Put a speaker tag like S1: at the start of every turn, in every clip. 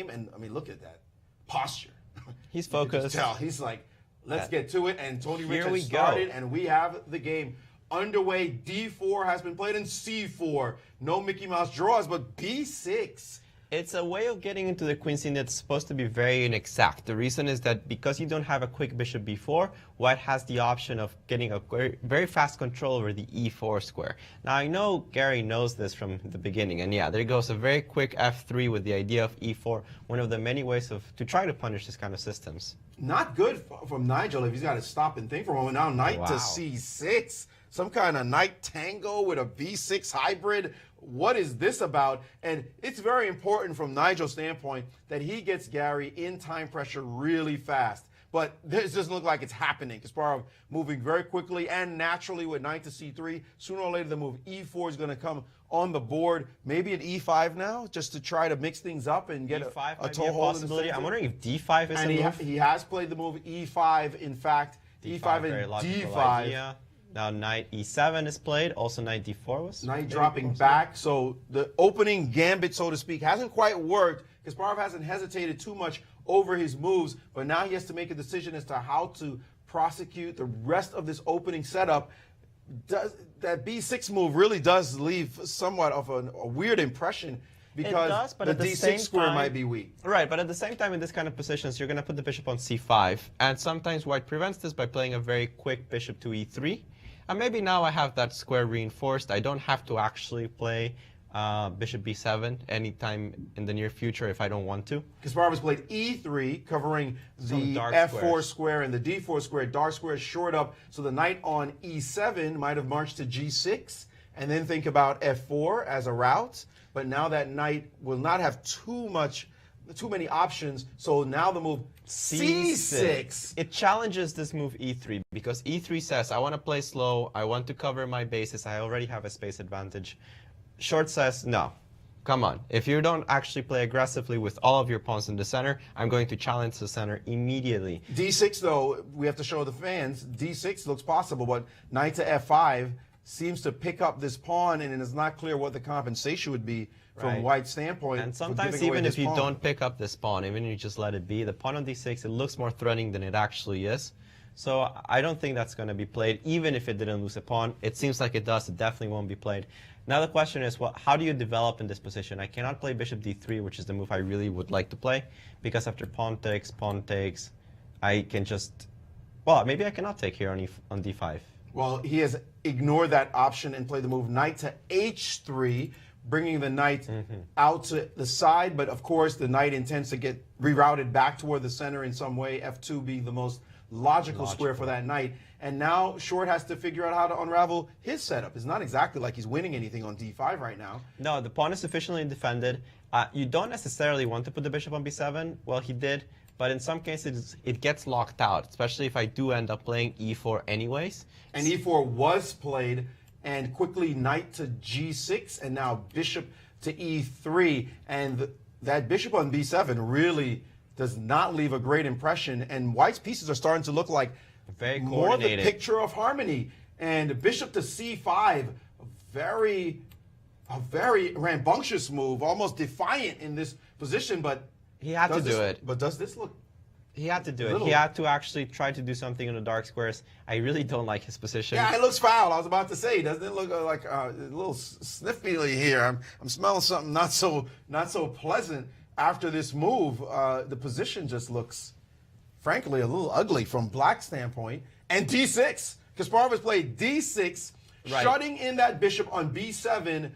S1: And I mean, look at that posture.
S2: He's
S1: You can just
S2: focused.
S1: tell. He's like, let's get to it. And Tony
S2: Here
S1: Rich
S2: we
S1: has
S2: go.
S1: started, and we have the game underway. D4 has been played, and C4. No Mickey Mouse draws, but B6.
S2: It's a way of getting into the queen scene that's supposed to be very inexact. The reason is that because you don't have a quick bishop b4, white has the option of getting a very fast control over the e4 square. Now I know Garry knows this from the beginning, and yeah, there goes a very quick f3 with the idea of e4, one of the many ways to try to punish this kind of systems.
S1: Not good from Nigel if he's got to stop and think for a moment. Now knight to c6. Some kind of knight tango with a b6 hybrid. What is this about? And it's very important from Nigel's standpoint that he gets Garry in time pressure really fast. But this doesn't look like it's happening. Kasparov moving very quickly and naturally with knight to c3. Sooner or later, the move e4 is going to come on the board. Maybe an e5 now, just to try to mix things up and get a toehold in the center.
S2: I'm wondering if d5 is a move.
S1: He has played the move e5. In fact, e5 and d5.
S2: Idea. Now knight e7 is played. Also knight d4 was.
S1: Knight dropping back. So the opening gambit, so to speak, hasn't quite worked. Kasparov hasn't hesitated too much over his moves, but now he has to make a decision as to how to prosecute the rest of this opening setup. That b6 move really does leave somewhat of a weird impression because the d6 square might be weak.
S2: Right, but at the same time in this kind of positions, you're going to put the bishop on c5, and sometimes white prevents this by playing a very quick bishop to e3. And maybe now I have that square reinforced. I don't have to actually play bishop b7 anytime in the near future if I don't want to.
S1: Kasparov has played e3, covering the f4 square and the d4 square. Dark square is shored up, so the knight on e7 might have marched to g6, and then think about f4 as a route. But now that knight will not have too many options, so now the move c6.
S2: It challenges this move e3 because e3 says I want to play slow, I want to cover my bases, I already have a space advantage. Short says no, come on, if you don't actually play aggressively with all of your pawns in the center, I'm going to challenge the center immediately.
S1: d6 though, we have to show the fans, d6 looks possible, but knight to f5 seems to pick up this pawn, and it is not clear what the compensation would be from White's standpoint.
S2: And sometimes even if you don't pick up this pawn, even if you just let it be, the pawn on d6, it looks more threatening than it actually is. So I don't think that's going to be played, even if it didn't lose a pawn. It seems like it does. It definitely won't be played. Now the question is, well, how do you develop in this position? I cannot play bishop d3, which is the move I really would like to play, because after pawn takes, I can just, well, maybe I cannot take here on d5.
S1: Well, he has ignored that option and played the move knight to h3, bringing the knight out to the side. But of course, the knight intends to get rerouted back toward the center in some way, f2 being the most logical square for that knight. And now Short has to figure out how to unravel his setup. It's not exactly like he's winning anything on d5 right now.
S2: No, the pawn is sufficiently defended. You don't necessarily want to put the bishop on b7. Well, he did. But in some cases, it gets locked out, especially if I do end up playing e4 anyways.
S1: And e4 was played, and quickly knight to g6, and now bishop to e3. And that bishop on b7 really does not leave a great impression. And White's pieces are starting to look like more the picture of harmony. And bishop to c5, a very rambunctious move, almost defiant in this position, but
S2: he had to do it.
S1: But does this look...
S2: He had to do it. He had to actually try to do something in the dark squares. I really don't like his position.
S1: Yeah, it looks foul. I was about to say, doesn't it look like a little sniffly here? I'm smelling something not so pleasant after this move. The position just looks, frankly, a little ugly from Black's standpoint. And d6. Kasparov has played d6, shutting in that bishop on b7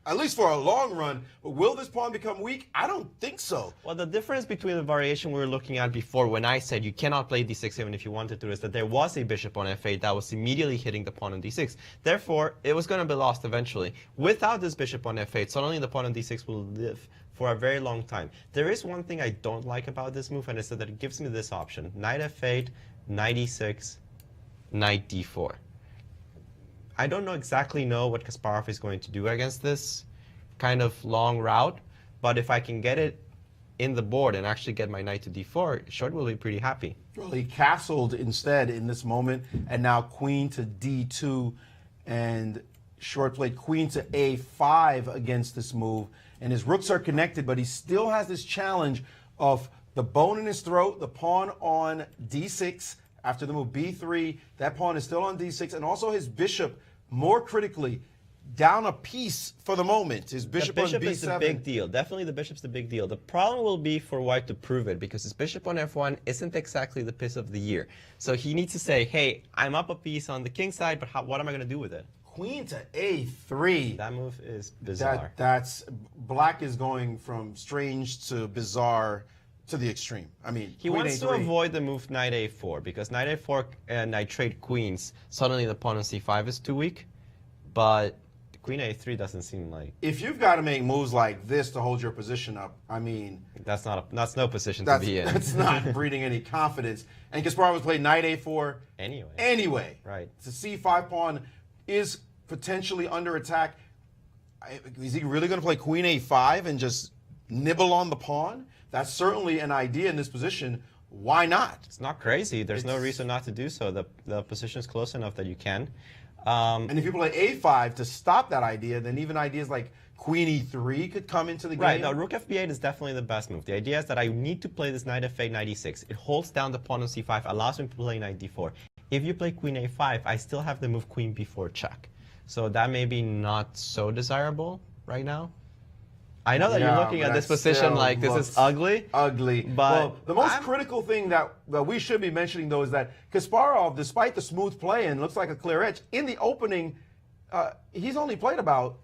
S1: at least for a long run. But will this pawn become weak? I don't think so.
S2: Well, the difference between the variation we were looking at before, when I said you cannot play d6 even if you wanted to, is that there was a bishop on f8 that was immediately hitting the pawn on d6. Therefore, it was going to be lost eventually. Without this bishop on f8, suddenly the pawn on d6 will live for a very long time. There is one thing I don't like about this move, and it's that it gives me this option. Knight f8, knight e6, knight d4. I don't exactly know what Kasparov is going to do against this kind of long route, but if I can get it in the board and actually get my knight to d4, Short will be pretty happy.
S1: Well, he castled instead in this moment, and now queen to d2, and Short played queen to a5 against this move, and his rooks are connected, but he still has this challenge of the bone in his throat, the pawn on d6 after the move b3. That pawn is still on d6, and also his bishop, more critically, down a piece for the moment. His bishop on b7.
S2: The bishop is the big deal. Definitely the bishop's the big deal. The problem will be for white to prove it, because his bishop on f1 isn't exactly the piece of the year. So he needs to say, hey, I'm up a piece on the king side, but what am I going to do with it?
S1: Queen to a3.
S2: That move is bizarre.
S1: That's black is going from strange to bizarre to the extreme. I mean,
S2: he wants to avoid the move knight a4, because knight a4 and knight trade queens, suddenly the pawn on c5 is too weak. But queen a3 doesn't seem like...
S1: If you've got to make moves like this to hold your position up, I mean...
S2: That's no position to be in.
S1: That's not breeding any confidence. And Kasparov was playing knight a4 anyway.
S2: Right.
S1: The c5 pawn is potentially under attack. Is he really going to play queen a5 and just nibble on the pawn? That's certainly an idea in this position. Why not?
S2: It's not crazy. There's no reason not to do so. The position is close enough that you can.
S1: And if you play a5 to stop that idea, then even ideas like queen e3 could come into the game.
S2: Right. Now, rook fb8 is definitely the best move. The idea is that I need to play this knight f8, knight e6. It holds down the pawn on c5, allows me to play knight d4. If you play queen a5, I still have the move queen b4 check. So that may be not so desirable right now. I know that you're looking at this position like this is ugly.
S1: Ugly.
S2: But
S1: well, the most critical thing that we should be mentioning, though, is that Kasparov, despite the smooth play and looks like a clear edge, in the opening, he's only played about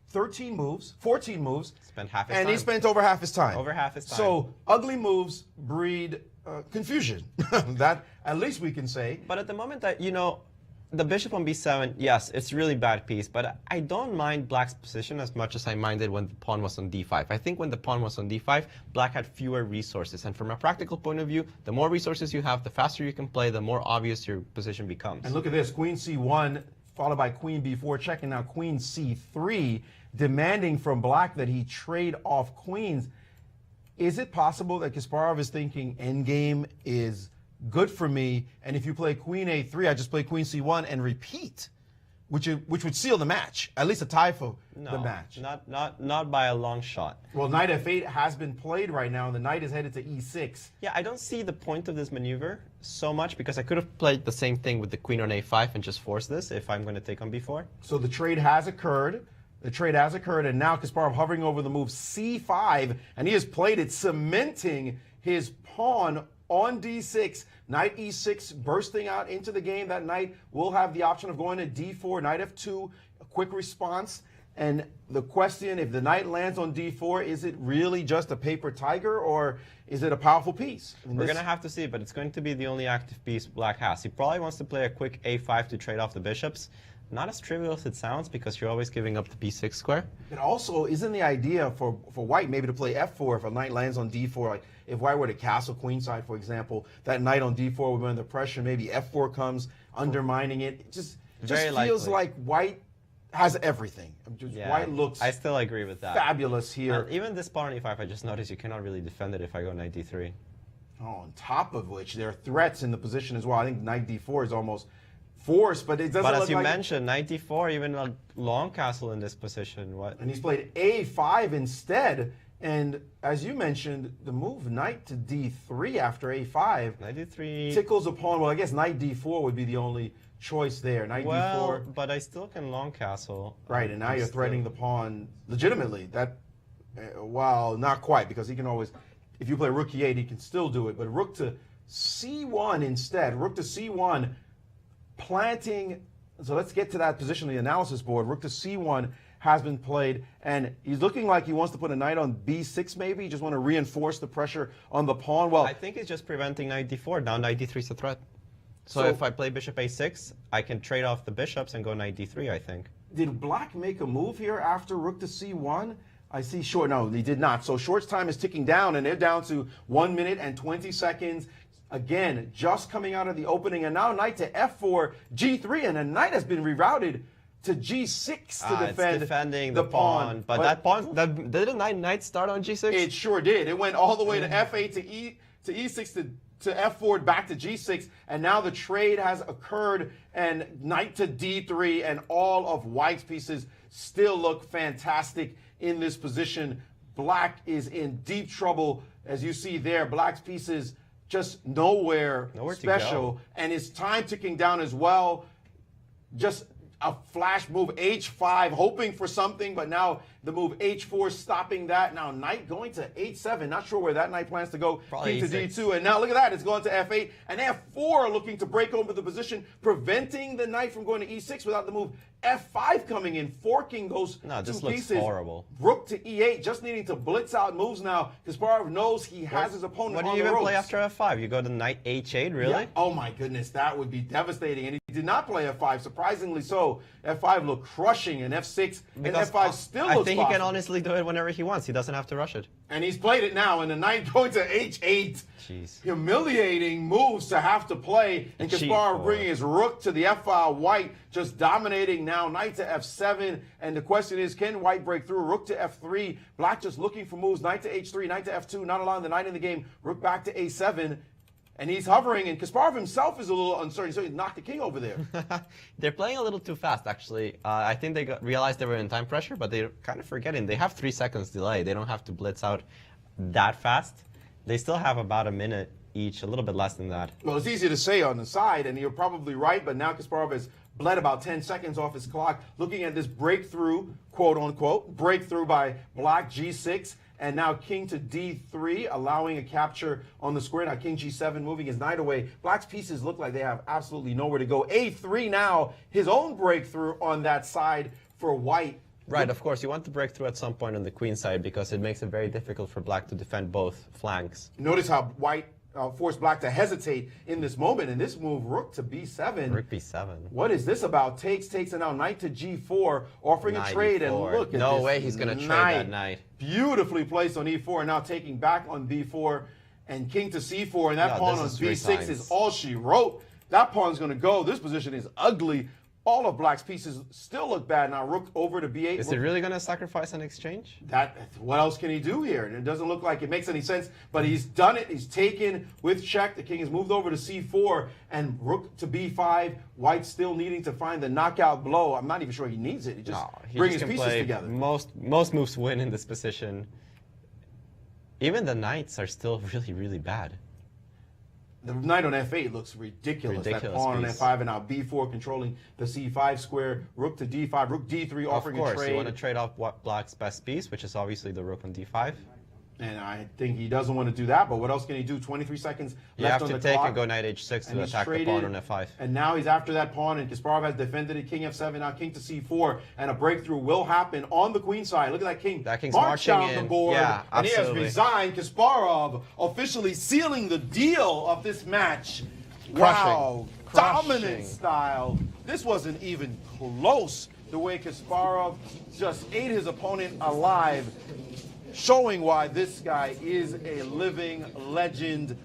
S1: 14 moves.
S2: Spent half his time.
S1: And he spent over half his time.
S2: Over half his time.
S1: So ugly moves breed confusion. That, at least we can say.
S2: But at the moment that, the bishop on b7, yes, it's really bad piece, but I don't mind black's position as much as I minded when the pawn was on d5. I think when the pawn was on d5, black had fewer resources. And from a practical point of view, the more resources you have, the faster you can play, the more obvious your position becomes.
S1: And look at this, queen c1, followed by queen b4, checking now queen c3, demanding from black that he trade off queens. Is it possible that Kasparov is thinking endgame is good for me, and if you play queen a3, I just play queen c1 and repeat, which would seal the match, at least a tie for the match?
S2: Not by a long shot.
S1: Well, knight f8 has been played right now, and the knight is headed to e6.
S2: Yeah, I don't see the point of this maneuver so much, because I could have played the same thing with the queen on a5 and just force this if I'm going to take on b4.
S1: So the trade has occurred. And now Kasparov hovering over the move c5, and he has played it, cementing his pawn on d6, knight e6 bursting out into the game. That knight will have the option of going to d4, knight f2, a quick response. And the question, if the knight lands on d4, is it really just a paper tiger, or is it a powerful piece?
S2: We're going to have to see, but it's going to be the only active piece black has. He probably wants to play a quick a5 to trade off the bishops. Not as trivial as it sounds, because you're always giving up the b6 square.
S1: It also isn't the idea for white maybe to play f4 if a knight lands on d4. Like if white were to castle queenside, for example, that knight on d4 would be under pressure. Maybe f4 comes, undermining it. It just feels like white has everything. White looks.
S2: I still agree with that.
S1: Fabulous here.
S2: Even this pawn on e5, I just noticed you cannot really defend it if I go knight d3.
S1: Oh, on top of which there are threats in the position as well. I think knight d4 is almost forced, but it doesn't.
S2: But
S1: look
S2: as you
S1: like
S2: mentioned, knight d4, even a long castle in this position.
S1: And he's played a5 instead. And as you mentioned, the move knight to d3 after a5.
S2: Knight d3
S1: tickles a pawn. Well, I guess knight d4 would be the only choice there. Knight d4.
S2: But I still can long castle.
S1: Right, and now you're threatening the pawn legitimately. That, well, not quite, because he can always, if you play rook e8, he can still do it. But rook to c1 instead. Rook to c1. Planting, so let's get to that position on the analysis board. Rook to c1 has been played, and he's looking like he wants to put a knight on b6 maybe. Just want to reinforce the pressure on the pawn. Well,
S2: I think it's just preventing knight d4. Now knight d3 is a threat. So if I play bishop a6, I can trade off the bishops and go knight d3, I think.
S1: Did black make a move here after rook to c1? I see short. No, he did not. So short's time is ticking down, and they're down to 1 minute and 20 seconds. Again, just coming out of the opening, and now knight to f4, g3, and the knight has been rerouted to g6 to defend
S2: it's defending the pawn. But that pawn, did the knight start on g6?
S1: It sure did. It went all the way to f8 to e6 to f4 back to g6, and now the trade has occurred, and knight to d3, and all of white's pieces still look fantastic in this position. Black is in deep trouble, as you see there. Black's pieces just nowhere special, and it's time ticking down as well. Just a flash move, h5, hoping for something, but now the move h4 stopping that. Now knight going to h7, not sure where that knight plans to go.
S2: Probably
S1: king to d2, and now look at that, it's going to f8, and f4 looking to break open the position, preventing the knight from going to e6 without the move f5 coming in, forking those two pieces.
S2: Horrible.
S1: Rook to e8, just needing to blitz out moves now. Kasparov knows he has his opponent on the ropes.
S2: What do you even play after f5? You go to knight h8, really?
S1: Yeah. Oh my goodness, that would be devastating. And he did not play f5, surprisingly so. f5 looked crushing, and f6
S2: because
S1: and f5 still looks
S2: I think
S1: possible.
S2: He can honestly do it whenever he wants. He doesn't have to rush it.
S1: And he's played it now, and the knight going to h8.
S2: Jeez.
S1: Humiliating moves to have to play. And Kasparov bringing his rook to the f-file. White just dominating now. Knight to f7. And the question is, can white break through? Rook to f3. Black just looking for moves. Knight to h3, knight to f2. Not allowing the knight in the game. Rook back to a7. And he's hovering, and Kasparov himself is a little uncertain, so he knocked the king over there.
S2: They're playing a little too fast, actually. I think they realized they were in time pressure, but they're kind of forgetting. They have 3 seconds delay. They don't have to blitz out that fast. They still have about a minute each, a little bit less than that.
S1: Well, it's easy to say on the side, and you're probably right, but now Kasparov has bled about 10 seconds off his clock, looking at this breakthrough, quote-unquote, breakthrough by Black, g6, and now king to d3, allowing a capture on the square. Now king g7, moving his knight away. Black's pieces look like they have absolutely nowhere to go. a3 now, his own breakthrough on that side for white.
S2: Right, of course. You want to break through at some point on the queen side because it makes it very difficult for black to defend both flanks.
S1: Notice how white forced black to hesitate in this moment. And this move, rook to b7.
S2: Rook b7.
S1: What is this about? Takes, and now knight to g4, offering a trade. And look at this.
S2: No way he's going to trade that knight.
S1: Beautifully placed on e4, and now taking back on b4, and king to c4, and that pawn on b6 is all she wrote. That pawn's going to go. This position is ugly. All of black's pieces still look bad. Now rook over to b8.
S2: Is it really going to sacrifice an exchange?
S1: What else can he do here? And it doesn't look like it makes any sense, but he's done it. He's taken with check. The king has moved over to c4, and rook to b5. White still needing to find the knockout blow. I'm not even sure he needs it. He just brings his pieces together.
S2: Most moves win in this position. Even the knights are still really, really bad.
S1: The knight on f8 looks ridiculous. That pawn on f5, and now b4 controlling the c5 square. Rook to d5, rook d3 offering a trade.
S2: Of course, you want to trade off black's best piece, which is obviously the rook on d5.
S1: And I think he doesn't want to do that, but what else can he do? 23 seconds left on the clock.
S2: You have to take and go knight h6 to attack the pawn on f5.
S1: And now he's after that pawn, and Kasparov has defended it. King f7, now king to c4, and a breakthrough will happen on the queen side. Look at that king.
S2: That king's
S1: marching
S2: marching
S1: down
S2: in.
S1: the board,
S2: Yeah,
S1: and
S2: absolutely.
S1: he has resigned. Kasparov officially sealing the deal of this match.
S2: Crushing.
S1: Wow, dominant style. This wasn't even close. The way Kasparov just ate his opponent alive, showing why this guy is a living legend.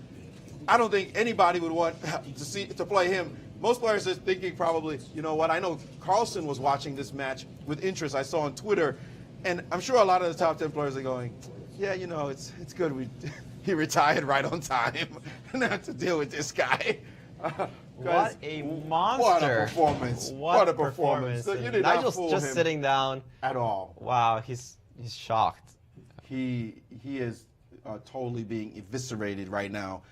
S1: I don't think anybody would want to play him. Most players are thinking probably, you know what, I know Carlsen was watching this match with interest, I saw on Twitter, and I'm sure a lot of the top 10 players are going, yeah, you know, it's good he retired right on time not to deal with this guy.
S2: What a monster.
S1: What a performance. What a performance. So you did
S2: Nigel's
S1: not fool
S2: just
S1: him
S2: sitting down.
S1: at all.
S2: Wow, he's shocked.
S1: He is totally being eviscerated right now.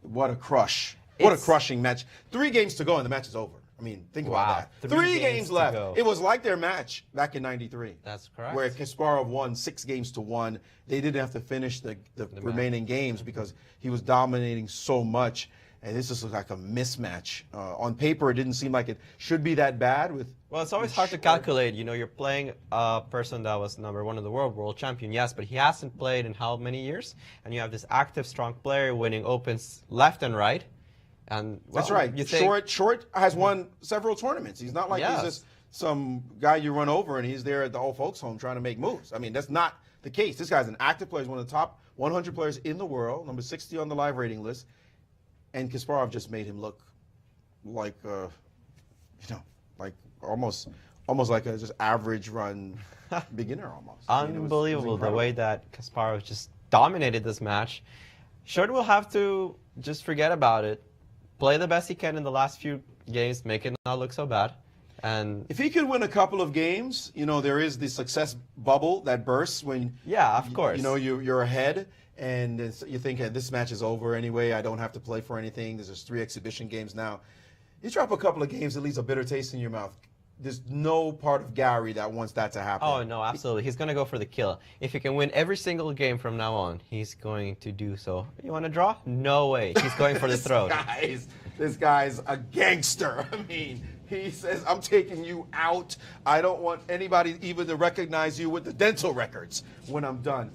S1: What a crush. What a crushing match. 3 games to go and the match is over. I mean, think about that. 3 games left. It was like their match back in '93.
S2: That's correct.
S1: Where Kasparov won 6 games to 1. They didn't have to finish the remaining games because he was dominating so much. And this just looks like a mismatch. On paper, it didn't seem like it should be that bad.
S2: Well, it's always hard to calculate. You know, you're playing a person that was #1 in the world champion, yes, but he hasn't played in how many years? And you have this active, strong player winning opens left and right. And well,
S1: that's right. Short has won several tournaments. He's not like he's just some guy you run over and he's there at the old folks' home trying to make moves. I mean, that's not the case. This guy's an active player. He's one of the top 100 players in the world, number 60 on the live rating list. And Kasparov just made him look like, like almost like a just average run beginner almost.
S2: Unbelievable the way that Kasparov just dominated this match. Short will have to just forget about it. Play the best he can in the last few games, make it not look so bad. And
S1: if he could win a couple of games, there is the success bubble that bursts when
S2: of course.
S1: You're ahead and you think, hey, this match is over anyway. I don't have to play for anything. There's just 3 exhibition games now. You drop a couple of games, it leaves a bitter taste in your mouth. There's no part of Garry that wants that to happen.
S2: Oh, no, absolutely. He's going to go for the kill. If he can win every single game from now on, he's going to do so. You want to draw? No way. He's going for the throat.
S1: This guy's a gangster. I mean, he says, I'm taking you out. I don't want anybody even to recognize you with the dental records when I'm done.